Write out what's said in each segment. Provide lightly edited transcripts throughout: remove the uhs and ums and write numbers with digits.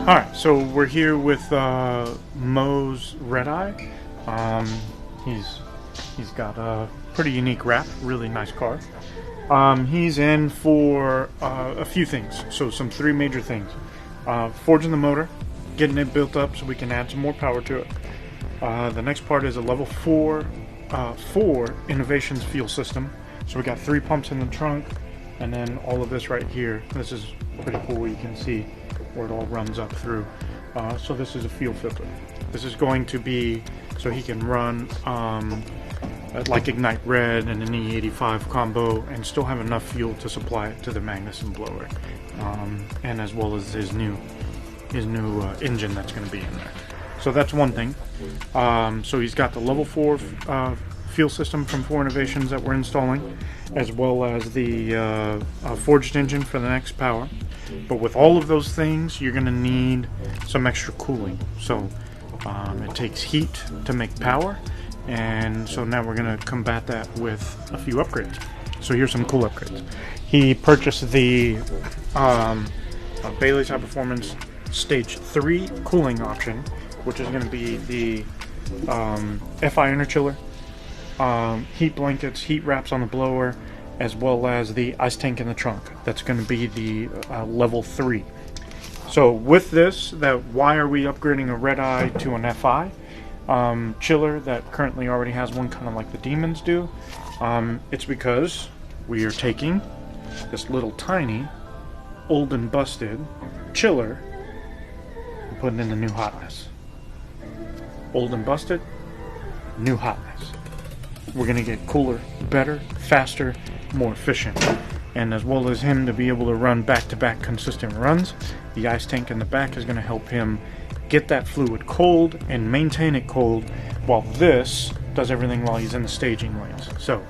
Alright, so we're here with Mo's Redeye. He's got a pretty unique wrap, really nice car. He's in for a few things, so three major things. Forging the motor, getting it built up so we can add some more power to it. The next part is a level 4 Innovations fuel system. So we got 3 pumps in the trunk, and then all of this right here. This is pretty cool. You can see where it all runs up through. So this is a fuel filter. This is going to be so he can run like Ignite Red and an E85 combo and still have enough fuel to supply it to the Magnuson blower, and as well as his new engine that's going to be in there. So that's one thing. So he's got the level 4 fuel system from 4 Innovations that we're installing, as well as the forged engine for the next power. But with all of those things, you're going to need some extra cooling. So it takes heat to make power, and so now we're going to combat that with a few upgrades. So here's some cool upgrades. He purchased the Baily's Hyperformance Stage 3 cooling option, which is going to be the FI Interchiller, heat blankets, heat wraps on the blower, as well as the ice tank in the trunk. That's going to be the level 3. So with this, why are we upgrading a Redeye to an FI chiller that currently already has one, kind of like the Demons do? It's because we are taking this little tiny, old and busted chiller and putting in the new hotness. Old and busted, new hotness. We're going to get cooler, better, faster, more efficient. And as well as him to be able to run back-to-back consistent runs, the ice tank in the back is going to help him get that fluid cold and maintain it cold, while this does everything while he's in the staging lanes. So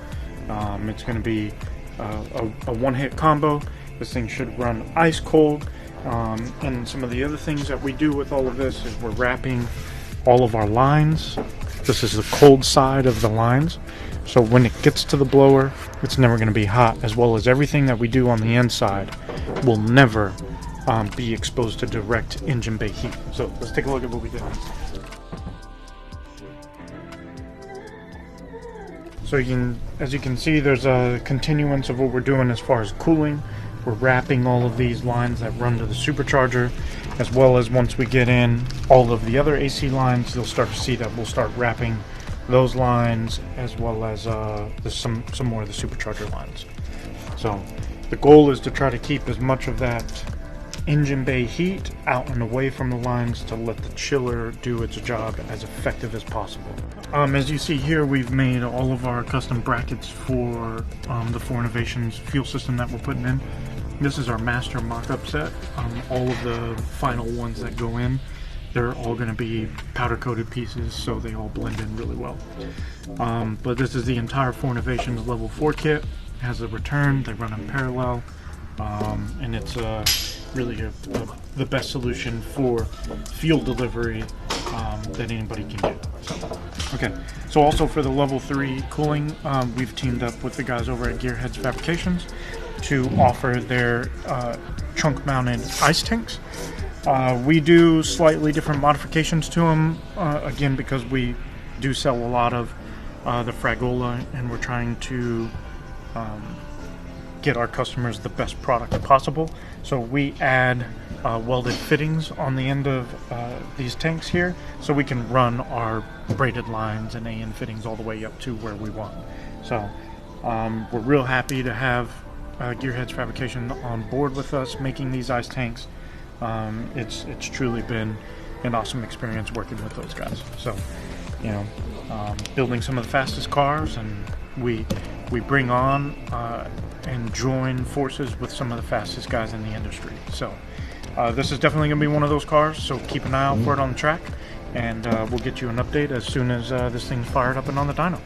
it's going to be a one-hit combo. This thing should run ice cold. And some of the other things that we do with all of this is we're wrapping all of our lines. This is the cold side of the lines, so when it gets to the blower, it's never going to be hot, as well as everything that we do on the inside will never be exposed to direct engine bay heat. So let's take a look at what we did. So as you can see, there's a continuance of what we're doing as far as cooling. We're wrapping all of these lines that run to the supercharger, as well as once we get in all of the other AC lines, you'll start to see that we'll start wrapping those lines, as well as some more of the supercharger lines. So the goal is to try to keep as much of that engine bay heat out and away from the lines to let the chiller do its job as effective as possible. As you see here, we've made all of our custom brackets for the 4 Innovations fuel system that we're putting in. This is our master mock-up set. All of the final ones that go in, they're all going to be powder-coated pieces, so they all blend in really well. But this is the entire 4 Innovations level 4 kit. It has a return, they run in parallel, and it's really the best solution for fuel delivery that anybody can get. Okay, so also for the level 3 cooling, we've teamed up with the guys over at Gearhead's Fabrications to offer their trunk-mounted ice tanks. We do slightly different modifications to them, again, because we do sell a lot of the Fragola, and we're trying to get our customers the best product possible. So we add welded fittings on the end of these tanks here, so we can run our braided lines and AN fittings all the way up to where we want. So we're real happy to have Gearhead's Fabrication on board with us making these ice tanks. It's truly been an awesome experience working with those guys. So, you know, building some of the fastest cars, and we bring on and join forces with some of the fastest guys in the industry. So this is definitely going to be one of those cars, so keep an eye out for it on the track, and we'll get you an update as soon as this thing's fired up and on the dyno.